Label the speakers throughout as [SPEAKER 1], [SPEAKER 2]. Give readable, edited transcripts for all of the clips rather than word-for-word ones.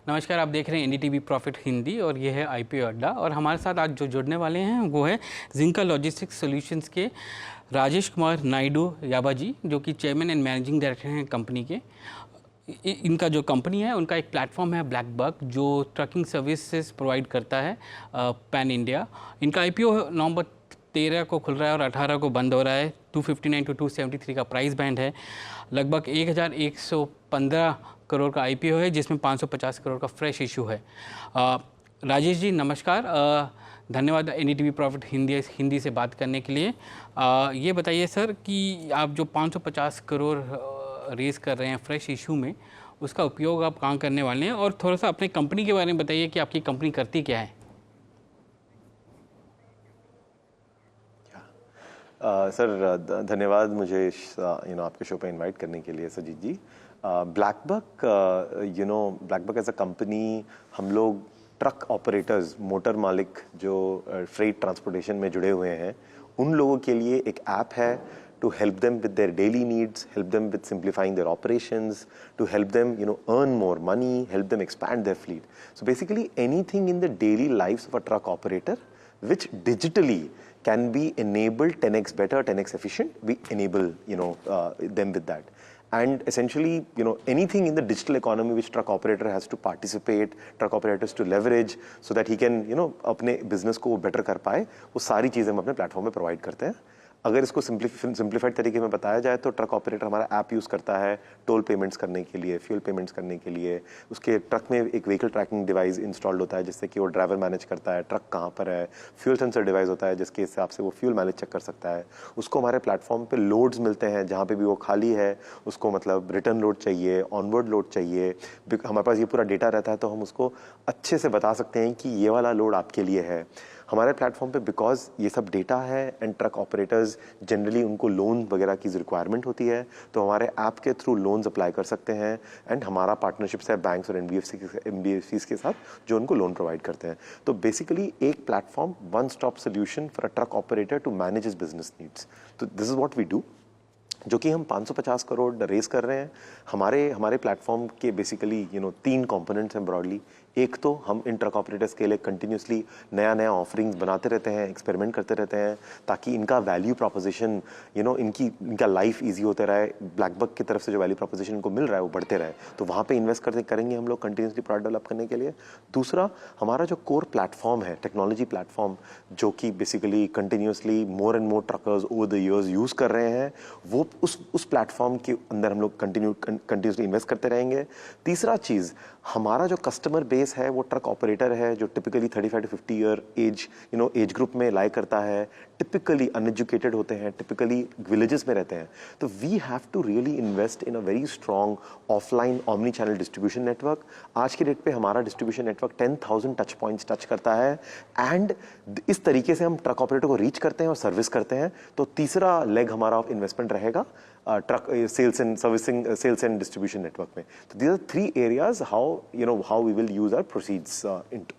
[SPEAKER 1] नमस्कार, आप देख रहे हैं एनडीटीवी प्रॉफिट हिंदी और ये है आईपीओ अड्डा। और हमारे साथ आज जो जुड़ने वाले हैं वो है जिंका लॉजिस्टिक्स सॉल्यूशंस के राजेश कुमार नायडू याबा जी, जो कि चेयरमैन एंड मैनेजिंग डायरेक्टर हैं कंपनी के। इनका जो कंपनी है उनका एक प्लेटफॉर्म है ब्लैकबक, जो ट्रकिंग सर्विसेज प्रोवाइड करता है पैन इंडिया। इनका आईपीओ नवंबर 13 को खुल रहा है और 18 को बंद हो रहा है। 259 टू 273 का प्राइस बैंड है। लगभग 1115 करोड़ का आईपीओ है, जिसमें 550 करोड़ का फ्रेश इशू है। राजेश जी नमस्कार, धन्यवाद एनडीटीवी प्रॉफिट हिंदी से बात करने के लिए। ये बताइए सर कि आप जो 550 करोड़ रेज़ कर रहे हैं फ्रेश इशू में, उसका उपयोग आप कहाँ करने वाले हैं, और थोड़ा सा अपने कंपनी के बारे में बताइए कि आपकी कंपनी करती क्या है।
[SPEAKER 2] सर धन्यवाद मुझे आपके शो पे इनवाइट करने के लिए Sajit ji. BlackBuck BlackBuck as a company, हम लोग ट्रक ऑपरेटर्स, मोटर मालिक जो फ्रेट ट्रांसपोर्टेशन में जुड़े हुए हैं, उन लोगों के लिए एक ऐप है to help them with their daily needs, help them with simplifying their operations, to help them earn more money, help them expand their fleet. So basically anything in the daily lives of a truck operator which digitally can be enabled 10x better, 10x efficient, we enable them with that. And essentially, anything in the digital economy which truck operator has to participate, truck operators to leverage, so that he can, अपने business को better कर पाए, वो सारी चीजें हम अपने platform में प्रोवाइड करते हैं। अगर इसको सिंप्लीफाइड तरीके में बताया जाए तो ट्रक ऑपरेटर हमारा ऐप यूज़ करता है टोल पेमेंट्स करने के लिए, फ्यूल पेमेंट्स करने के लिए। उसके ट्रक में एक व्हीकल ट्रैकिंग डिवाइस इंस्टॉल्ड होता है जिससे कि वो ड्राइवर मैनेज करता है ट्रक कहाँ पर है। फ्यूल सेंसर डिवाइस होता है जिसके हिसाब से वो फ्यूल माइलेज चेक कर सकता है। उसको हमारे प्लेटफॉर्म पे लोड्स मिलते हैं, जहाँ पे भी वो खाली है उसको मतलब रिटर्न लोड चाहिए, ऑनवर्ड लोड चाहिए, हमारे पास ये पूरा डेटा रहता है, तो हम उसको अच्छे से बता सकते हैं कि ये वाला लोड आपके लिए है। हमारे प्लेटफॉर्म पे बिकॉज ये सब डेटा है एंड ट्रक ऑपरेटर्स जनरली उनको लोन वगैरह की रिक्वायरमेंट होती है, तो हमारे ऐप के थ्रू लोन्स अप्लाई कर सकते हैं। एंड हमारा पार्टनरशिप्स है बैंक्स और एनबीएफसीज के साथ जो उनको लोन प्रोवाइड करते हैं। तो बेसिकली एक platform, one stop solution for a truck operator to manage his business needs. तो this is what we do, जो कि हम 550 करोड़ रेज कर रहे हैं। हमारे प्लेटफॉर्म के बेसिकली 3 कंपोनेंट्स हैं ब्रॉडली। एक तो हम इन ट्रक ऑपरेटर्स के लिए कंटिन्यूसली नया ऑफरिंग्स बनाते रहते हैं, एक्सपेरिमेंट करते रहते हैं, ताकि इनका वैल्यू प्रोपोजिशन इनका लाइफ ईजी होते रहे। ब्लैकबक की तरफ से जो वैल्यू प्रोपोजिशन इनको मिल रहा है वो बढ़ते रहे, तो वहाँ पे इन्वेस्ट करेंगे हम लोग कंटिन्यूसली प्रोडक्ट डेवलप करने के लिए। दूसरा, हमारा जो कोर प्लेटफॉर्म है, टेक्नोलॉजी प्लेटफॉर्म, जो कि basically continuously more and more truckers over the years use कर रहे हैं, वो उस प्लेटफॉर्म के अंदर हम लोग कंटिन्यूसली इन्वेस्ट करते रहेंगे। तीसरा चीज़, हमारा जो कस्टमर बेस है वो ट्रक ऑपरेटर है जो typically 35 to 50 year age group में लाई करता है, टिपिकली अनएजुकेटेड होते हैं, टिपिकली विलेजेस में रहते हैं। तो we have to really invest in a very strong offline omni channel distribution network. आज की डेट पे हमारा distribution network 10,000 touch points touch करता है, एंड इस तरीके से हम ट्रक ऑपरेटर को रीच करते हैं और सर्विस करते हैं। तो तीसरा लेग हमारा इन्वेस्टमेंट रहेगा truck sales and servicing, sales and distribution network में। तो these are 3 areas how we will use our proceeds into.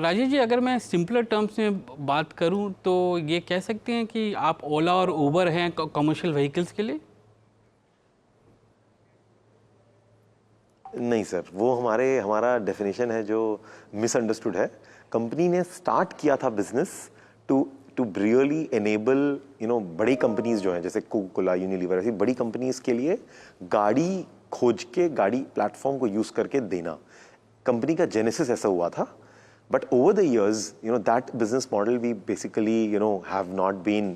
[SPEAKER 1] Rajesh ji, अगर मैं सिंपलर टर्म्स में बात करूं तो ये कह सकते हैं कि आप ओला और उबर हैं कमर्शियल व्हीकल्स के लिए?
[SPEAKER 2] नहीं सर, वो हमारा डेफिनेशन है जो मिसअंडरस्टूड है। कंपनी ने स्टार्ट किया था बिजनेस टू रियली एनेबल बड़ी कंपनीज जो हैं जैसे कोका, यूनिलीवर, ऐसी बड़ी कंपनीज के लिए गाड़ी खोज के, गाड़ी प्लेटफॉर्म को यूज करके देना। कंपनी का जेनेसिस ऐसा हुआ था, but over the years that business model we basically have not been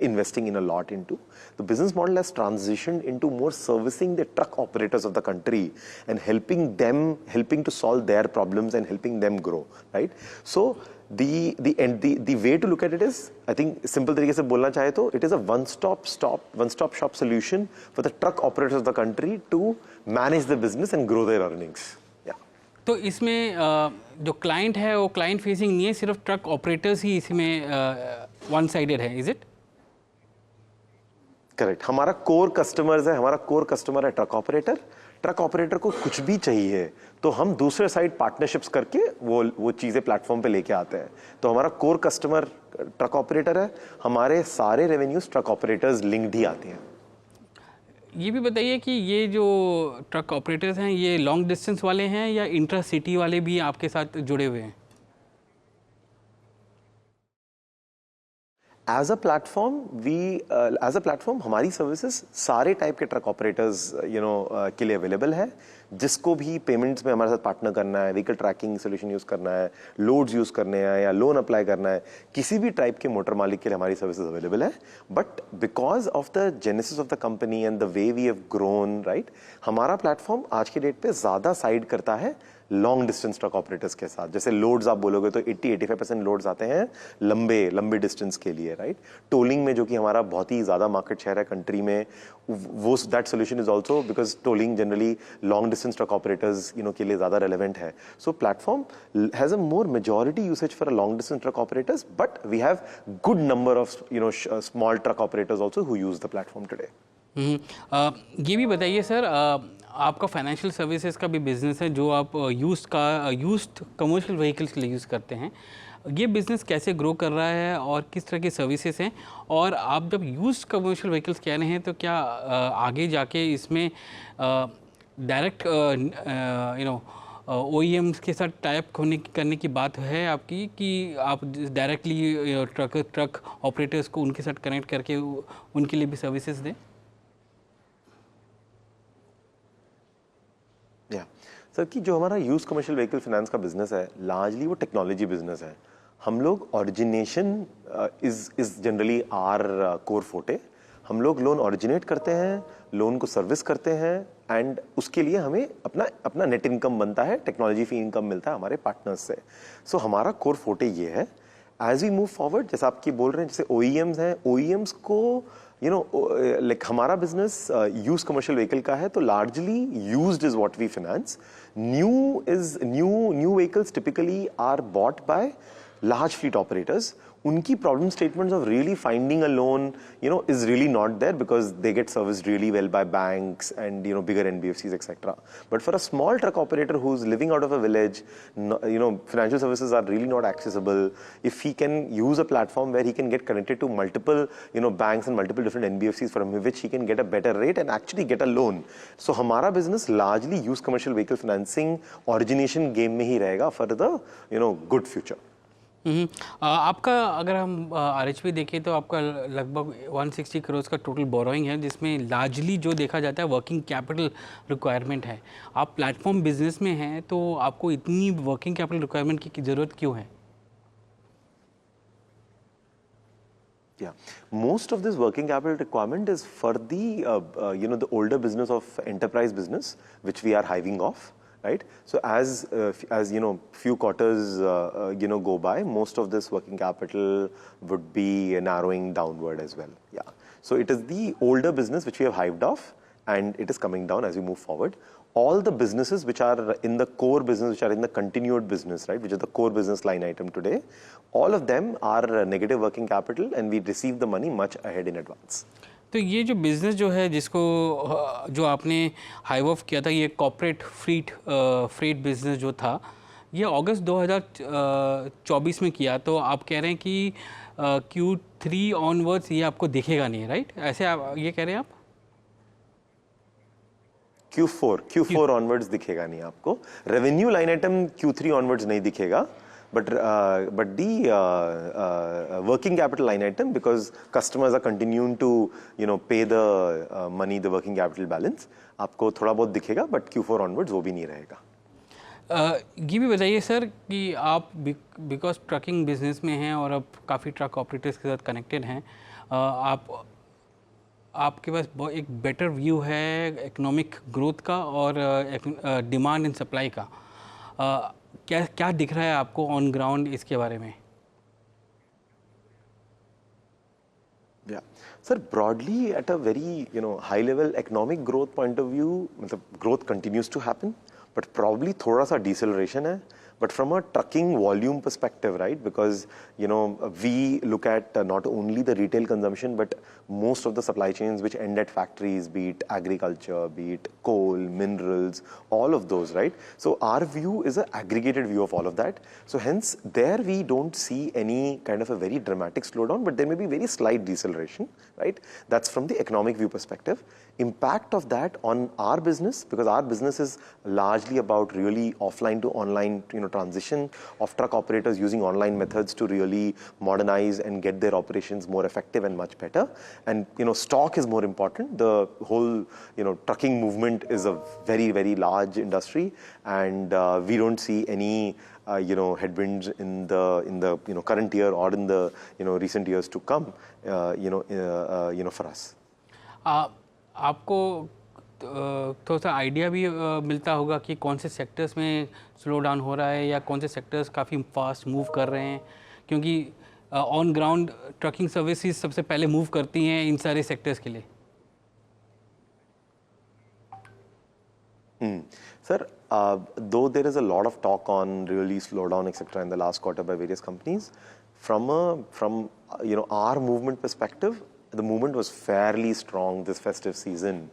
[SPEAKER 2] investing in a lot into. The business model has transitioned into more servicing the truck operators of the country and helping to solve their problems and helping them grow, right? So the way to look at it is, I think simple तरीके से बोलना चाहे तो it is a one stop shop solution for the truck operators of the country to manage the business and grow their earnings.
[SPEAKER 1] तो इसमें जो client है वो क्लाइंट फेसिंग नहीं है, सिर्फ ट्रक ऑपरेटर्स ही इसमें वन साइडेड है, इज इट?
[SPEAKER 2] करेक्ट। हमारा कोर कस्टमर है ट्रक ऑपरेटर। ट्रक ऑपरेटर को कुछ भी चाहिए तो हम दूसरे साइड पार्टनरशिप्स करके वो चीजें प्लेटफॉर्म पे लेके आते हैं। तो हमारा कोर कस्टमर ट्रक ऑपरेटर है, हमारे सारे रेवेन्यूज ट्रक ऑपरेटर्स लिंक्ड ही आते हैं।
[SPEAKER 1] ये भी बताइए कि ये जो ट्रक ऑपरेटर्स हैं ये लॉन्ग डिस्टेंस वाले हैं या इंट्रा सिटी वाले भी आपके साथ जुड़े हुए हैं?
[SPEAKER 2] As a platform as a platform हमारी सर्विसेज सारे टाइप के ट्रक ऑपरेटर्स के लिए अवेलेबल है। जिसको भी पेमेंट्स में हमारे साथ पार्टनर करना है, व्हीकल ट्रैकिंग सोल्यूशन यूज करना है, लोड्स यूज करने हैं या लोन अप्लाई करना है, किसी भी टाइप के मोटर मालिक के लिए हमारी सर्विसेज अवेलेबल है। But because of the genesis of the company and the way we have grown, right, हमारा प्लेटफॉर्म आज के डेट पे ज्यादा साइड करता है लॉन्ग डिस्टेंस ट्रक ऑपरेटर्स के साथ। जैसे लोड्स आप बोलोगे तो 80-85% लोड्स आते हैं लंबे डिस्टेंस के लिए, राइट। टोलिंग में जो कि हमारा बहुत ही ज्यादा मार्केट शेयर है कंट्री में, वो that solution is also because tolling generally long distance truck operators के लिए ज्यादा रेलेवेंट है। So platform has a more majority usage for a long distance truck operators, but we have good number of small truck operators also who use the platform today.
[SPEAKER 1] ये भी बताइए sir, आपका financial services का भी business है जो आप used commercial vehicles के लिए यूज़ करते हैं। ये बिज़नेस कैसे ग्रो कर रहा है और किस तरह की सर्विसेज हैं? और आप जब यूज्ड कमर्शियल व्हीकल्स कह रहे हैं तो क्या आगे जाके इसमें डायरेक्ट OEMs के साथ टाइप करने की बात है आपकी, कि आप डायरेक्टली ट्रक ऑपरेटर्स को उनके साथ कनेक्ट करके उनके लिए भी सर्विसेज दें?
[SPEAKER 2] सर कि जो हमारा यूज कमर्शियल व्हीकल फाइनेंस का बिजनेस है, लार्जली वो टेक्नोलॉजी बिजनेस है। हम लोग origination is generally our core forte. हम लोग लोन ओरिजिनेट करते हैं, लोन को सर्विस करते हैं, एंड उसके लिए हमें अपना नेट इनकम बनता है, टेक्नोलॉजी फी इनकम मिलता है हमारे पार्टनर्स से। सो हमारा कोर फोटे ये है। एज वी मूव फॉरवर्ड, जैसे आपकी बोल रहे हैं, जैसे OEMs हैं, OEMs को लाइक हमारा बिजनेस यूज कमर्शियल व्हीकल का है, तो largely used is what we finance. New vehicles typically are bought by large fleet operators. उनकी problem statements of really finding a loan, is really not there because they get serviced really well by banks and, bigger NBFCs, etc. But for a small truck operator who's living out of a village, financial services are really not accessible. If he can use a platform where he can get connected to multiple, banks and multiple different NBFCs from which he can get a better rate and actually get a loan. So हमारा business largely used commercial vehicle financing origination game में ही रहेगा for the, good future.
[SPEAKER 1] आपका अगर हम RHP देखें तो आपका लगभग 160 करोड़ का टोटल बोरोइंग है, जिसमें लार्जली जो देखा जाता है वर्किंग कैपिटल रिक्वायरमेंट है। आप प्लेटफॉर्म बिजनेस में हैं तो आपको इतनी वर्किंग कैपिटल रिक्वायरमेंट की ज़रूरत क्यों है?
[SPEAKER 2] Yeah, most of this working capital requirement is for the the older business of enterprise business, which we are hiving off. Right. So as few quarters go by, most of this working capital would be narrowing downward as well. Yeah. So it is the older business which we have hived off, and it is coming down as we move forward. All the businesses which are in the core business, which are in the continued business, right, which is the core business line item today, all of them are negative working capital, and we receive the money much ahead in advance.
[SPEAKER 1] तो ये जो business जो है जो आपने hive of किया था, ये कॉर्पोरेट फ्रेट बिज़नेस जो था, ये अगस्त 2024 में किया, तो आप कह रहे हैं कि Q3 ऑनवर्ड्स ये आपको दिखेगा नहीं, राइट? ऐसे आप ये कह रहे हैं आप?
[SPEAKER 2] Q4 ऑनवर्ड्स दिखेगा नहीं आपको। Revenue line item Q3 onwards नहीं दिखेगा, but the working capital line item, because customers are continuing to pay the money, the working capital balance, आपको थोड़ा बहुत दिखेगा, but Q4 onwards वो भी नहीं रहेगा।
[SPEAKER 1] ये भी बताइए सर कि आप बिकॉज ट्रकिंग बिजनेस में हैं और अब काफ़ी ट्रक ऑपरेटर्स के साथ कनेक्टेड हैं, आपके पास एक बेटर व्यू है इकोनॉमिक ग्रोथ का और डिमांड एंड सप्लाई का। क्या दिख रहा है आपको ऑन ग्राउंड इसके बारे में?
[SPEAKER 2] Yeah, sir, broadly at a very high level economic growth point of view, growth continues to happen, but probably थोड़ा सा deceleration है. But from a trucking volume perspective, right, because we look at not only the retail consumption, but most of the supply chains which end at factories, be it agriculture, be it coal, minerals, all of those, right? So our view is an aggregated view of all of that. So hence there we don't see any kind of a very dramatic slowdown, but there may be very slight deceleration, right? That's from the economic view perspective. impact of that on our business, because our business is largely about really offline to online, transition of truck operators using online methods to really modernize and get their operations more effective and much better. And stock is more important. The whole trucking movement is a very, very large industry, and we don't see any headwinds in the current year or in the recent years to come for us.
[SPEAKER 1] आपको थोड़ा सा idea भी मिलता होगा कि कौन से sectors में स्लो डाउन हो रहा है या कौन से सेक्टर्स काफ़ी फास्ट मूव कर रहे हैं, क्योंकि ऑन ग्राउंड ट्रकिंग सर्विसेज सबसे पहले मूव करती हैं इन सारे सेक्टर्स के लिए.
[SPEAKER 2] Sir, though there is a lot of talk on really slowdown, etc., in the last quarter by various companies, from our movement perspective, the movement was fairly strong this festive season,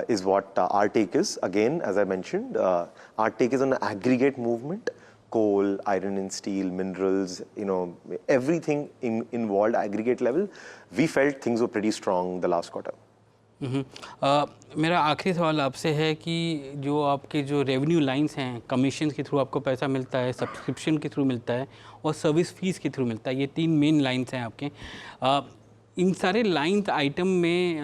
[SPEAKER 2] is what our take is. Again, as I mentioned, our take is on an aggregate movement. Coal, iron and steel, minerals, everything involved aggregate level. We felt things were pretty strong the last quarter.
[SPEAKER 1] मेरा आखिरी सवाल आपसे है कि जो आपके जो revenue lines हैं, कमीशन के थ्रू आपको पैसा मिलता है, सब्सक्रिप्शन के थ्रू मिलता है और सर्विस फीस के थ्रू मिलता है, ये 3 मेन लाइंस हैं आपके. इन सारे लाइंस आइटम में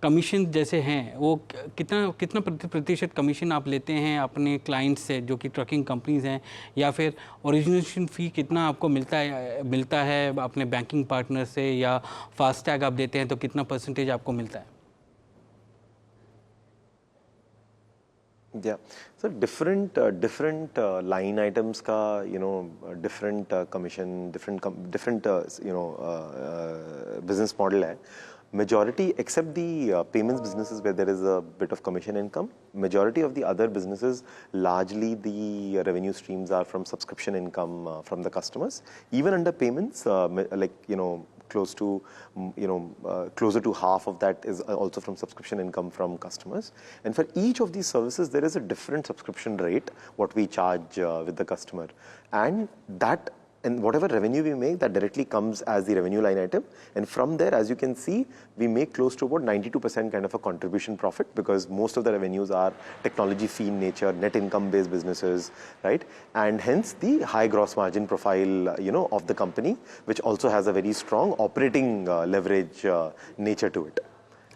[SPEAKER 1] कमीशन जैसे हैं वो कितना प्रतिशत कमीशन आप लेते हैं अपने क्लाइंट्स से जो कि ट्रकिंग कंपनीज हैं, या फिर ओरिजिनेशन फ़ी कितना आपको मिलता है अपने बैंकिंग पार्टनर से, या फास्टैग आप देते हैं तो कितना परसेंटेज आपको मिलता है?
[SPEAKER 2] Yeah, so different line items का different commission, different business model है. Majority, except the payments businesses where there is a bit of commission income, majority of the other businesses, largely the revenue streams are from subscription income from the customers. Even under payments, closer to half of that is also from subscription income from customers. And for each of these services, there is a different subscription rate, what we charge with the customer. And whatever revenue we make, that directly comes as the revenue line item. And from there, as you can see, we make close to about 92% kind of a contribution profit, because most of the revenues are technology fee in nature, net income based businesses, right? And hence the high gross margin profile, of the company, which also has a very strong operating leverage nature to it.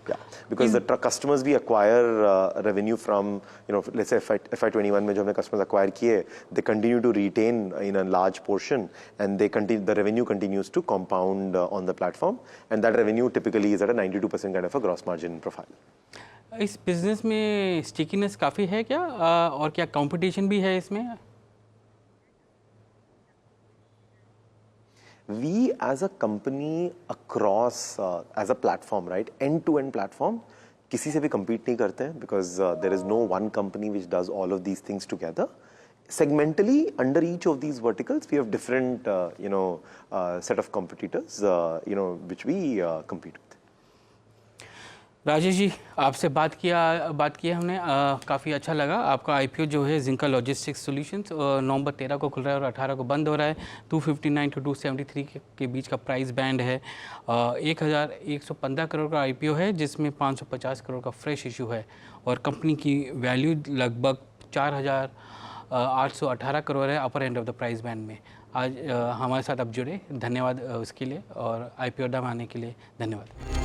[SPEAKER 2] Yeah, because the truck customers we acquire revenue from, let's say FY21 में जो हमने customers acquire किए, they continue to retain in a large portion, and the revenue continues to compound on the platform, and that revenue typically is at a 92% kind of a gross margin profile.
[SPEAKER 1] इस business में stickiness काफ़ी है क्या, और क्या competition भी है इसमें?
[SPEAKER 2] We as a company across as a platform, right, end-to-end platform, किसी से भी compete नहीं करते हैं, because there is no one company which does all of these things together. Segmentally, under each of these verticals, we have different set of competitors which we compete with.
[SPEAKER 1] Rajesh ji, आपसे बात किया हमने, काफ़ी अच्छा लगा. आपका आईपीओ जो है जिंका लॉजिस्टिक्स सॉल्यूशंस नवंबर 13 को खुल रहा है और 18 को बंद हो रहा है. 259 to 273 के बीच का प्राइस बैंड है. 1115 करोड़ का आईपीओ है, जिसमें 550 करोड़ का फ्रेश इशू है, और कंपनी की वैल्यू लगभग 4,818 करोड़ है upper end of the price band में. आज हमारे साथ आप जुड़े, धन्यवाद उसके लिए, और आईपीओ अड्डा में आने के लिए धन्यवाद.